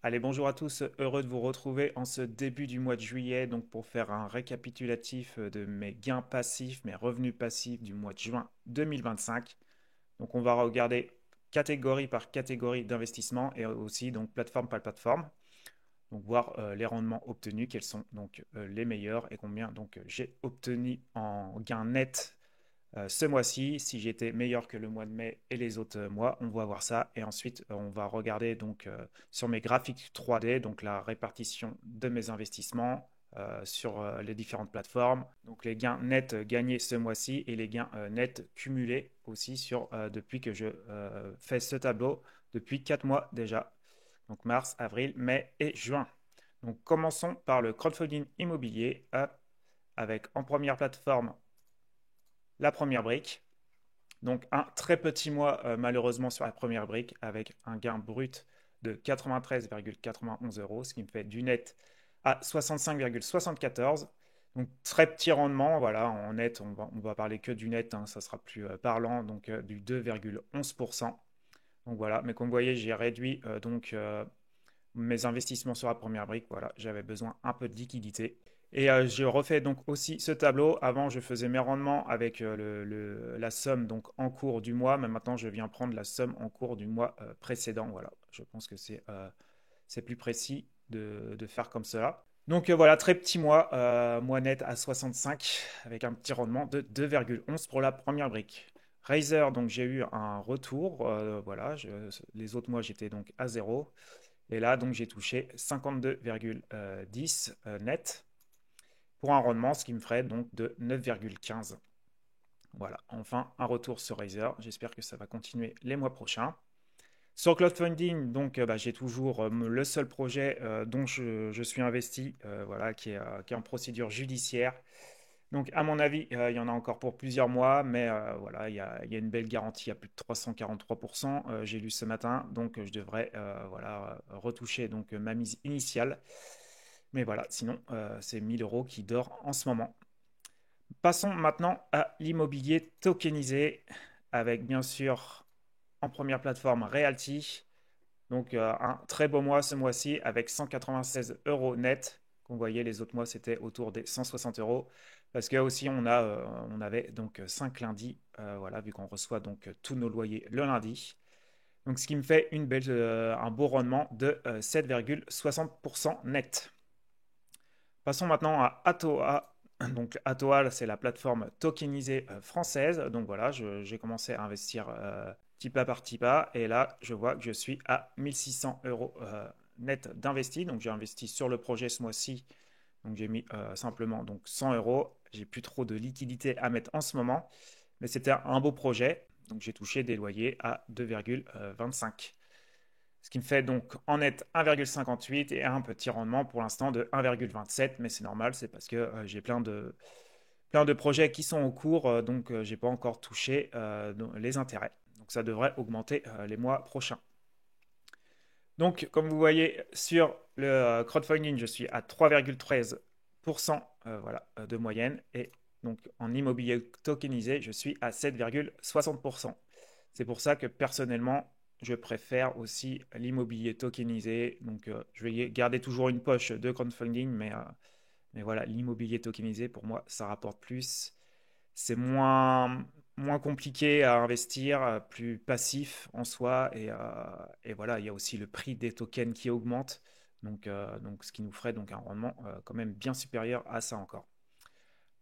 Allez, bonjour à tous, heureux de vous retrouver en ce début du mois de juillet, donc pour faire un récapitulatif de mes gains passifs, mes revenus passifs du mois de juin 2025. Donc on va regarder catégorie par catégorie d'investissement et aussi donc plateforme par plateforme. Donc voir les rendements obtenus, quels sont donc les meilleurs et combien donc j'ai obtenu en gain net ce mois-ci, si j'étais meilleur que le mois de mai et les autres mois, on va voir ça. Et ensuite, on va regarder donc sur mes graphiques 3D, donc la répartition de mes investissements sur les différentes plateformes. Donc les gains nets gagnés ce mois-ci et les gains nets cumulés aussi depuis que je fais ce tableau depuis 4 mois déjà. Donc mars, avril, mai et juin. Donc commençons par le crowdfunding immobilier avec en première plateforme la première brique. Donc un très petit mois malheureusement sur la première brique avec un gain brut de 93,91 euros, ce qui me fait du net à 65,74. Donc très petit rendement, voilà, en net, on va parler que du net, hein, ça sera plus parlant, donc du 2,11%. Donc voilà, mais comme vous voyez, j'ai réduit mes investissements sur la première brique, voilà, j'avais besoin un peu de liquidité. Et je refais donc aussi ce tableau. Avant, je faisais mes rendements avec la somme donc en cours du mois, mais maintenant, je viens prendre la somme en cours du mois précédent. Voilà, je pense que c'est plus précis de faire comme cela. Donc voilà, très petit mois, mois net à 65 avec un petit rendement de 2,11 pour la première brique. Razer, donc j'ai eu un retour. Voilà, les autres mois, j'étais donc à zéro. Et là, donc, j'ai touché 52,10 net pour un rendement, ce qui me ferait donc de 9,15. Voilà, enfin, un retour sur Razer. J'espère que ça va continuer les mois prochains. Sur crowdfunding, donc, j'ai toujours le seul projet dont je suis investi, voilà, qui est en procédure judiciaire. Donc, à mon avis, il y en a encore pour plusieurs mois, mais voilà, il y a une belle garantie à plus de 343%. J'ai lu ce matin, donc je devrais voilà, retoucher donc, ma mise initiale. Mais voilà, sinon, c'est 1000 euros qui dort en ce moment. Passons maintenant à l'immobilier tokenisé, avec bien sûr en première plateforme Realty. Donc, un très beau mois ce mois-ci avec 196 euros net. Comme vous voyez, les autres mois, c'était autour des 160 euros. Parce que aussi, on avait donc 5 lundis, voilà, vu qu'on reçoit donc tous nos loyers le lundi. Donc, ce qui me fait un beau rendement de 7,60% net. Passons maintenant à Atoa. Donc, Atoa, c'est la plateforme tokenisée française. Donc, voilà, j'ai commencé à investir petit pas par petit pas. Et là, je vois que je suis à 1600 euros net d'investi. Donc, j'ai investi sur le projet ce mois-ci. Donc, j'ai mis simplement donc 100 euros. J'ai plus trop de liquidité à mettre en ce moment. Mais c'était un beau projet. Donc, j'ai touché des loyers à 2,25. Ce qui me fait donc en net 1,58 et un petit rendement pour l'instant de 1,27. Mais c'est normal, c'est parce que j'ai plein de projets qui sont en cours, donc j'ai pas encore touché les intérêts. Donc ça devrait augmenter les mois prochains. Donc comme vous voyez sur le crowdfunding, je suis à 3,13% voilà, de moyenne et donc en immobilier tokenisé, je suis à 7,60%. C'est pour ça que personnellement, je préfère aussi l'immobilier tokenisé. Donc je vais garder toujours une poche de crowdfunding, mais voilà, l'immobilier tokenisé, pour moi, ça rapporte plus. C'est moins compliqué à investir, plus passif en soi. Et voilà, il y a aussi le prix des tokens qui augmente. Donc ce qui nous ferait donc un rendement quand même bien supérieur à ça encore.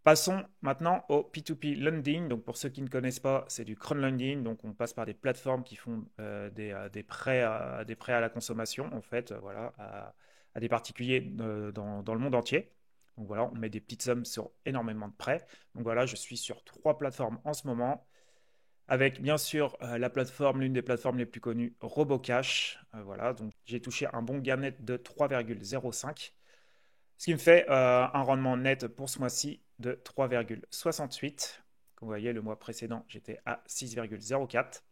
Passons maintenant au P2P lending. Donc pour ceux qui ne connaissent pas, c'est du crowdlending. Donc on passe par des plateformes qui font des prêts à la consommation, en fait, voilà, à des particuliers dans le monde entier. Donc voilà, on met des petites sommes sur énormément de prêts. Donc voilà, je suis sur 3 plateformes en ce moment, avec bien sûr l'une des plateformes les plus connues, Robocash. Voilà, donc j'ai touché un bon gain net de 3,05. Ce qui me fait un rendement net pour ce mois-ci de 3,68. Comme vous voyez, le mois précédent, j'étais à 6,04.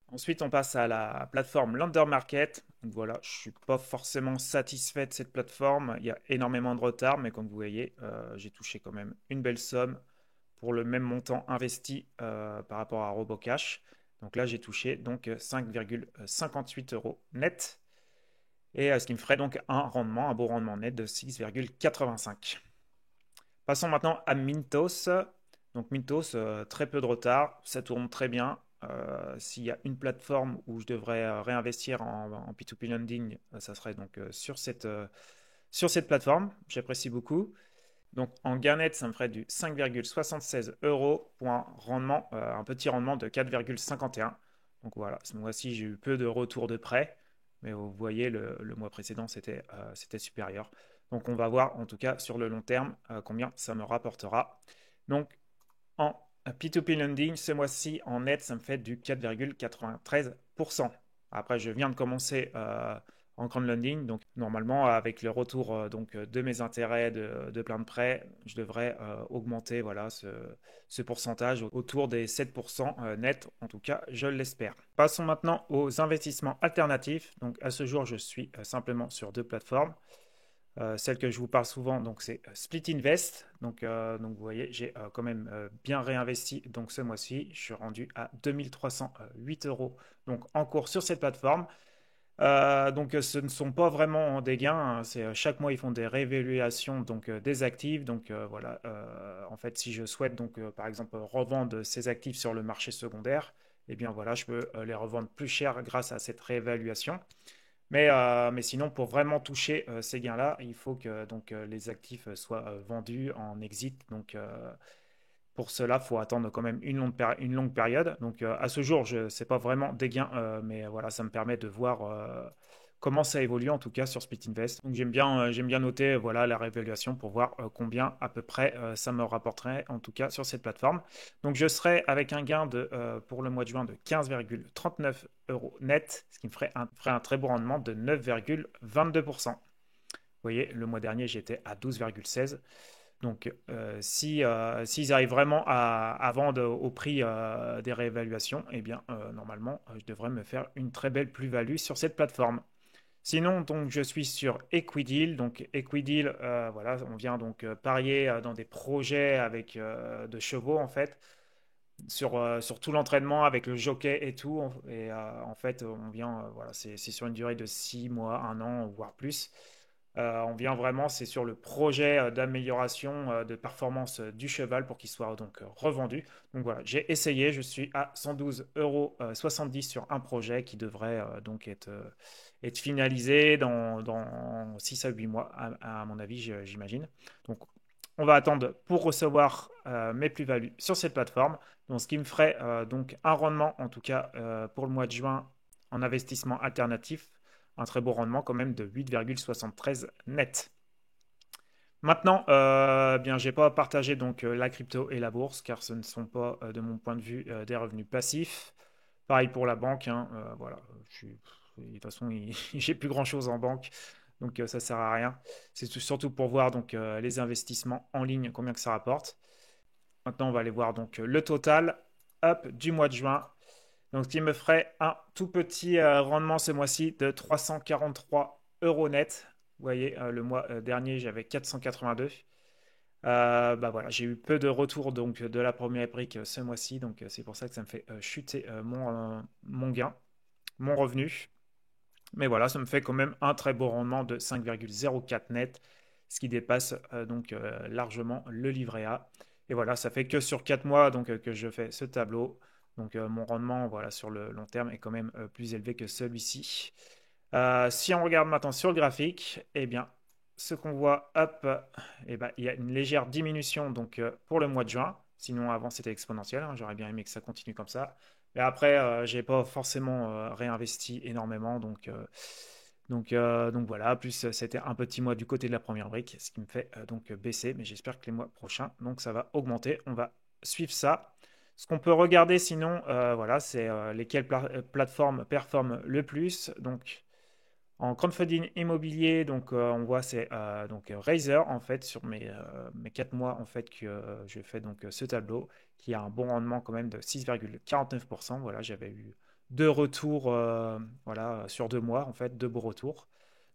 Ensuite, on passe à la plateforme Lender Market. Donc voilà, je ne suis pas forcément satisfait de cette plateforme. Il y a énormément de retard, mais comme vous voyez, j'ai touché quand même une belle somme pour le même montant investi par rapport à Robocash. Donc là, j'ai touché donc 5,58 euros net. et ce qui me ferait donc un beau rendement net de 6,85. Passons maintenant à Mintos. Donc Mintos, très peu de retard, ça tourne très bien. S'il y a une plateforme où je devrais réinvestir en P2P lending, ça serait donc sur cette plateforme. J'apprécie beaucoup. Donc en gain net, ça me ferait du 5,76 euros pour un petit rendement de 4,51. Donc voilà, ce mois-ci, j'ai eu peu de retours de prêt, mais vous voyez, le mois précédent, c'était supérieur. Donc on va voir en tout cas sur le long terme combien ça me rapportera. Donc en P2P lending, ce mois-ci, en net, ça me fait du 4,93%. Après, je viens de commencer en crowdlending, donc normalement, avec le retour de mes intérêts de plein de prêts, je devrais augmenter voilà, ce pourcentage autour des 7% net, en tout cas, je l'espère. Passons maintenant aux investissements alternatifs. Donc à ce jour, je suis simplement sur deux plateformes. Celle que je vous parle souvent, donc c'est Split Invest. Donc vous voyez, j'ai quand même bien réinvesti. Donc ce mois-ci, je suis rendu à 2308 euros donc en cours sur cette plateforme. Donc ce ne sont pas vraiment des gains, hein. C'est chaque mois ils font des réévaluations donc des actifs. Donc voilà, en fait si je souhaite donc par exemple revendre ces actifs sur le marché secondaire, eh bien voilà, je peux les revendre plus cher grâce à cette réévaluation. Mais sinon, pour vraiment toucher ces gains-là, il faut que donc, les actifs soient vendus en exit. Donc, pour cela, il faut attendre quand même une longue période. Donc, à ce jour, je sais pas vraiment des gains, mais voilà, ça me permet de voir comment ça évolue, en tout cas sur Split Invest. Donc, j'aime bien noter voilà, la réévaluation pour voir combien à peu près ça me rapporterait, en tout cas sur cette plateforme. Donc, je serai avec un gain pour le mois de juin de 15,39 euros net, ce qui me ferait un très bon rendement de 9,22%. Vous voyez, le mois dernier, j'étais à 12,16. Donc, s'ils arrivent vraiment à vendre au prix des réévaluations, eh bien, normalement, je devrais me faire une très belle plus-value sur cette plateforme. Sinon, donc, je suis sur Equideal. Donc, Equideal, voilà, on vient donc parier dans des projets avec de chevaux, en fait, sur tout l'entraînement avec le jockey et tout. Et en fait, on vient, voilà, c'est sur une durée de 6 mois, un an, voire plus. On vient vraiment, c'est sur le projet d'amélioration de performance du cheval pour qu'il soit donc revendu. Donc voilà, j'ai essayé, je suis à 112,70 € sur un projet qui devrait donc être finalisé dans 6 à 8 mois, à mon avis, j'imagine. Donc on va attendre pour recevoir mes plus-values sur cette plateforme. Donc ce qui me ferait donc un rendement, en tout cas pour le mois de juin, en investissement alternatif, un très beau rendement quand même de 8,73 net. Maintenant, bien, j'ai pas partagé donc la crypto et la bourse car ce ne sont pas, de mon point de vue, des revenus passifs. Pareil pour la banque, hein, voilà. De toute façon, j'ai plus grand-chose en banque, donc ça sert à rien. C'est surtout pour voir donc les investissements en ligne, combien que ça rapporte. Maintenant, on va aller voir donc le total, hop, du mois de juin. Donc, ce qui me ferait un tout petit rendement ce mois-ci de 343 euros net. Vous voyez, le mois dernier, j'avais 482. Bah voilà, j'ai eu peu de retours donc de la première brique ce mois-ci, donc c'est pour ça que ça me fait chuter mon gain, mon revenu. Mais voilà, ça me fait quand même un très beau rendement de 5,04 net, ce qui dépasse donc largement le livret A. Et voilà, ça fait que sur 4 mois donc, que je fais ce tableau. Donc mon rendement voilà, sur le long terme est quand même plus élevé que celui-ci. Si on regarde maintenant sur le graphique, eh bien, ce qu'on voit, hop, eh ben, il y a une légère diminution donc, pour le mois de juin. Sinon, avant, c'était exponentiel, hein. J'aurais bien aimé que ça continue comme ça. Mais après, j'ai pas forcément réinvesti énormément. Donc voilà, plus c'était un petit mois du côté de la première brique, ce qui me fait donc baisser. Mais j'espère que les mois prochains, donc ça va augmenter. On va suivre ça. Ce qu'on peut regarder sinon, voilà, c'est lesquelles plateformes performent le plus. Donc en crowdfunding immobilier, donc on voit c'est donc Razer en fait sur mes 4 mois en fait que je fais donc ce tableau qui a un bon rendement quand même de 6,49%. Voilà, j'avais eu deux retours voilà sur 2 mois en fait, deux beaux retours.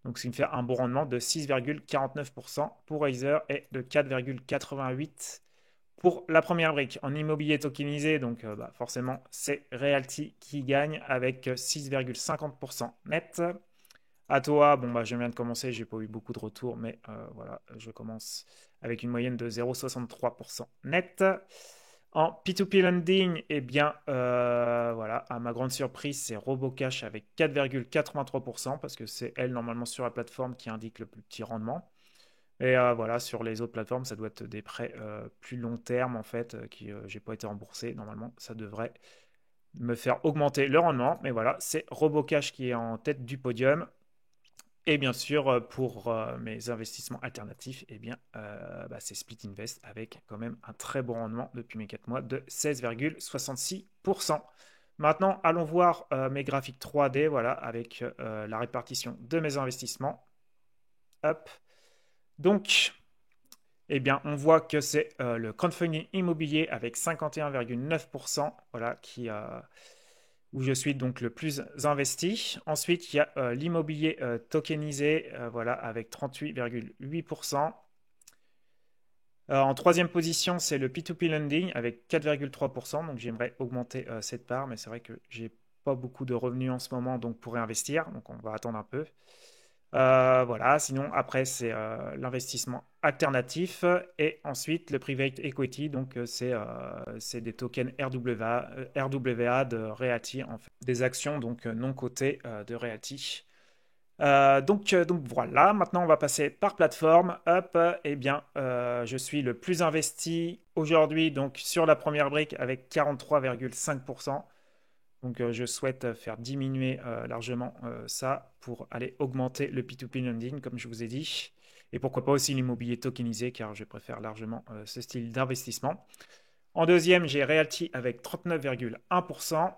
Donc ce qui me fait un bon rendement de 6,49% pour Razer et de 4,88 pour la première brique. En immobilier tokenisé, donc bah, forcément c'est Realty qui gagne avec 6,50% net. Atoa, bon, bah, je viens de commencer, j'ai pas eu beaucoup de retours, mais voilà, je commence avec une moyenne de 0,63% net. En P2P lending, eh bien, voilà, à ma grande surprise, c'est RoboCash avec 4,83% parce que c'est elle, normalement, sur la plateforme qui indique le plus petit rendement. Et voilà, sur les autres plateformes, ça doit être des prêts plus long terme, en fait, qui j'ai pas été remboursé. Normalement, ça devrait me faire augmenter le rendement. Mais voilà, c'est RoboCash qui est en tête du podium. Et bien sûr, pour mes investissements alternatifs, eh bien, bah, c'est Split Invest avec quand même un très bon rendement depuis mes 4 mois de 16,66%. Maintenant, allons voir mes graphiques 3D, voilà, avec la répartition de mes investissements. Hop. Donc, eh bien, on voit que c'est le crowdfunding immobilier avec 51,9%, voilà, où je suis donc le plus investi. Ensuite, il y a l'immobilier tokenisé, voilà, avec 38,8%. En troisième position, c'est le P2P lending avec 4,3%. Donc, j'aimerais augmenter cette part, mais c'est vrai que j'ai pas beaucoup de revenus en ce moment, donc pour réinvestir. Donc, on va attendre un peu. Voilà, sinon après c'est l'investissement alternatif et ensuite le private equity, donc c'est des tokens RWA de Realty, en fait, des actions donc non cotées de Realty. Donc voilà, maintenant on va passer par plateforme. Hop, eh bien je suis le plus investi aujourd'hui donc sur la première brique avec 43,5%. Donc je souhaite faire diminuer largement ça pour aller augmenter le P2P lending, comme je vous ai dit. Et pourquoi pas aussi l'immobilier tokenisé, car je préfère largement ce style d'investissement. En deuxième, j'ai Realty avec 39,1%.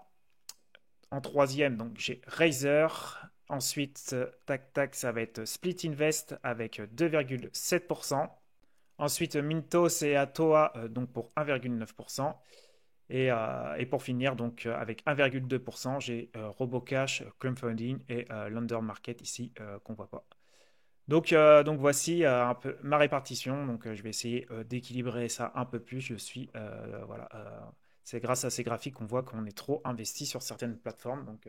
En troisième, donc j'ai Razer. Ensuite, tac tac, ça va être Split Invest avec 2,7%. Ensuite, Mintos et Atoa donc pour 1,9%. Et pour finir, donc avec 1,2%, j'ai RoboCash, crowdfunding et Lender Market ici qu'on ne voit pas. Donc voici un peu ma répartition. Donc je vais essayer d'équilibrer ça un peu plus. Je suis voilà, c'est grâce à ces graphiques qu'on voit qu'on est trop investi sur certaines plateformes. Donc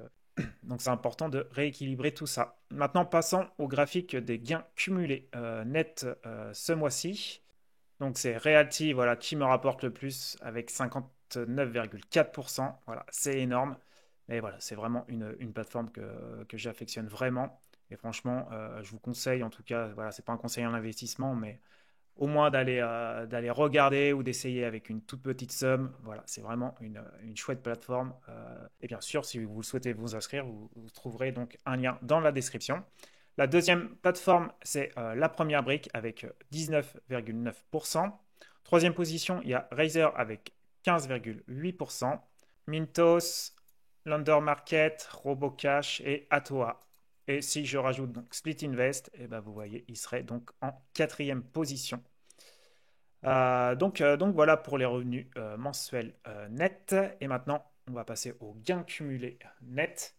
c'est important de rééquilibrer tout ça. Maintenant passons au graphique des gains cumulés nets ce mois-ci. Donc c'est Realty voilà, qui me rapporte le plus avec 59,4%. Voilà, c'est énorme. Mais voilà, c'est vraiment une plateforme que j'affectionne vraiment. Et franchement, je vous conseille, en tout cas, voilà, c'est pas un conseil en investissement, mais au moins d'aller regarder ou d'essayer avec une toute petite somme. Voilà, c'est vraiment une chouette plateforme. Et bien sûr, si vous souhaitez vous inscrire, vous trouverez donc un lien dans la description. La deuxième plateforme, c'est la première brique avec 19,9%. Troisième position, il y a Razer avec 15,8%. Mintos, Lender Market, RoboCash et Atoa. Et si je rajoute donc Split Invest, et ben vous voyez, il serait donc en quatrième position. Donc voilà pour les revenus mensuels nets. Et maintenant, on va passer aux gains cumulés nets.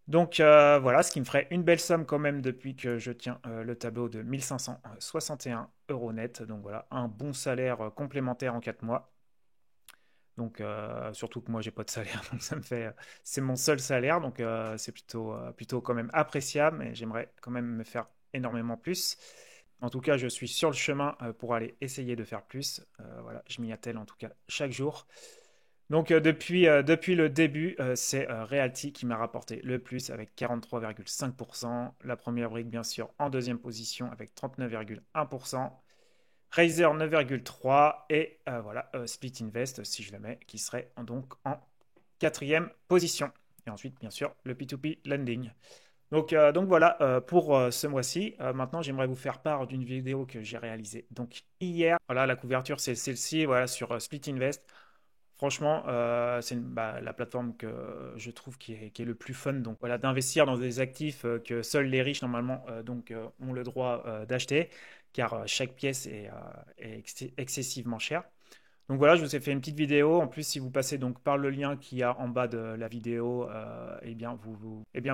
Donc voilà, ce qui me ferait une belle somme quand même depuis que je tiens le tableau de 1561 euros net. Donc voilà, un bon salaire complémentaire en 4 mois. Donc surtout que moi j'ai pas de salaire, donc ça me fait, c'est mon seul salaire, donc c'est plutôt quand même appréciable, mais j'aimerais quand même me faire énormément plus. En tout cas, je suis sur le chemin pour aller essayer de faire plus. Voilà, je m'y attelle en tout cas chaque jour. Donc depuis le début, c'est Realty qui m'a rapporté le plus avec 43,5%. La première brique, bien sûr, en deuxième position avec 39,1%. Razer 9,3% et voilà, Split Invest, si je le mets, qui serait donc en quatrième position. Et ensuite, bien sûr, le P2P Lending. Donc voilà pour ce mois-ci. Maintenant, j'aimerais vous faire part d'une vidéo que j'ai réalisée donc hier. Voilà, la couverture, c'est celle-ci, voilà, sur Split Invest. Franchement, c'est bah, la plateforme que je trouve qui est le plus fun. Donc voilà, d'investir dans des actifs que seuls les riches normalement ont le droit d'acheter, car chaque pièce est excessivement chère. Donc voilà, je vous ai fait une petite vidéo. En plus, si vous passez donc par le lien qu'il y a en bas de la vidéo, eh bien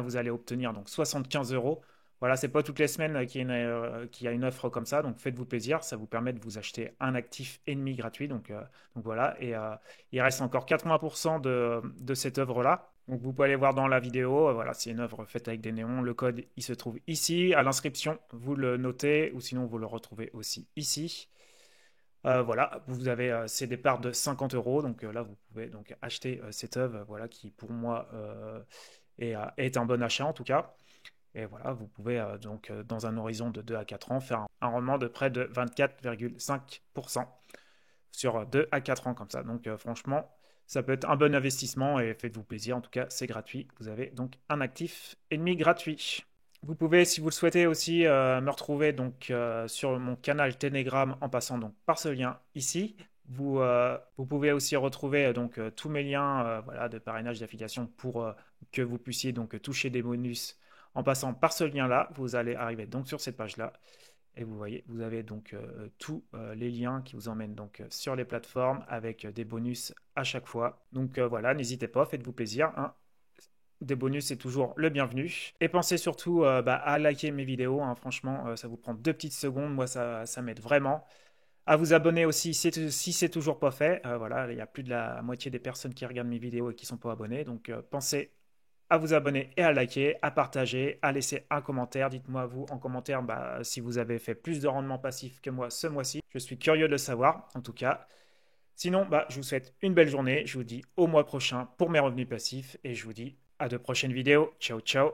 vous allez obtenir donc 75 euros. Voilà, c'est pas toutes les semaines qu'il y a une offre comme ça, donc faites-vous plaisir. Ça vous permet de vous acheter un actif ennemi gratuit. Donc voilà, et il reste encore 80% de cette œuvre-là. Donc vous pouvez aller voir dans la vidéo, voilà, c'est une œuvre faite avec des néons. Le code, il se trouve ici, à l'inscription, vous le notez, ou sinon vous le retrouvez aussi ici. Voilà, vous avez c'est des parts de 50 euros, donc là vous pouvez donc acheter cette œuvre, voilà, qui pour moi est un bon achat en tout cas. Et voilà, vous pouvez donc dans un horizon de 2 à 4 ans faire un rendement de près de 24,5% sur 2 à 4 ans comme ça. Donc franchement, ça peut être un bon investissement et faites-vous plaisir. En tout cas, c'est gratuit. Vous avez donc un actif ennemi gratuit. Vous pouvez, si vous le souhaitez aussi, me retrouver donc sur mon canal Telegram en passant donc par ce lien ici. Vous pouvez aussi retrouver donc tous mes liens voilà, de parrainage d'affiliation pour que vous puissiez donc toucher des bonus en passant par ce lien-là. Vous allez arriver donc sur cette page-là. Et vous voyez, vous avez donc tous les liens qui vous emmènent donc sur les plateformes avec des bonus à chaque fois. Donc voilà, n'hésitez pas, faites-vous plaisir, hein. Des bonus, c'est toujours le bienvenu. Et pensez surtout à liker mes vidéos, hein. Franchement, ça vous prend 2 petites secondes. Moi, ça m'aide vraiment. À vous abonner aussi si c'est toujours pas fait. Voilà, il y a plus de la moitié des personnes qui regardent mes vidéos et qui sont pas abonnées. Donc pensez à vous abonner et à liker, à partager, à laisser un commentaire. Dites-moi vous en commentaire si vous avez fait plus de rendement passif que moi ce mois-ci. Je suis curieux de le savoir, en tout cas. Sinon, je vous souhaite une belle journée. Je vous dis au mois prochain pour mes revenus passifs et je vous dis à de prochaines vidéos. Ciao, ciao.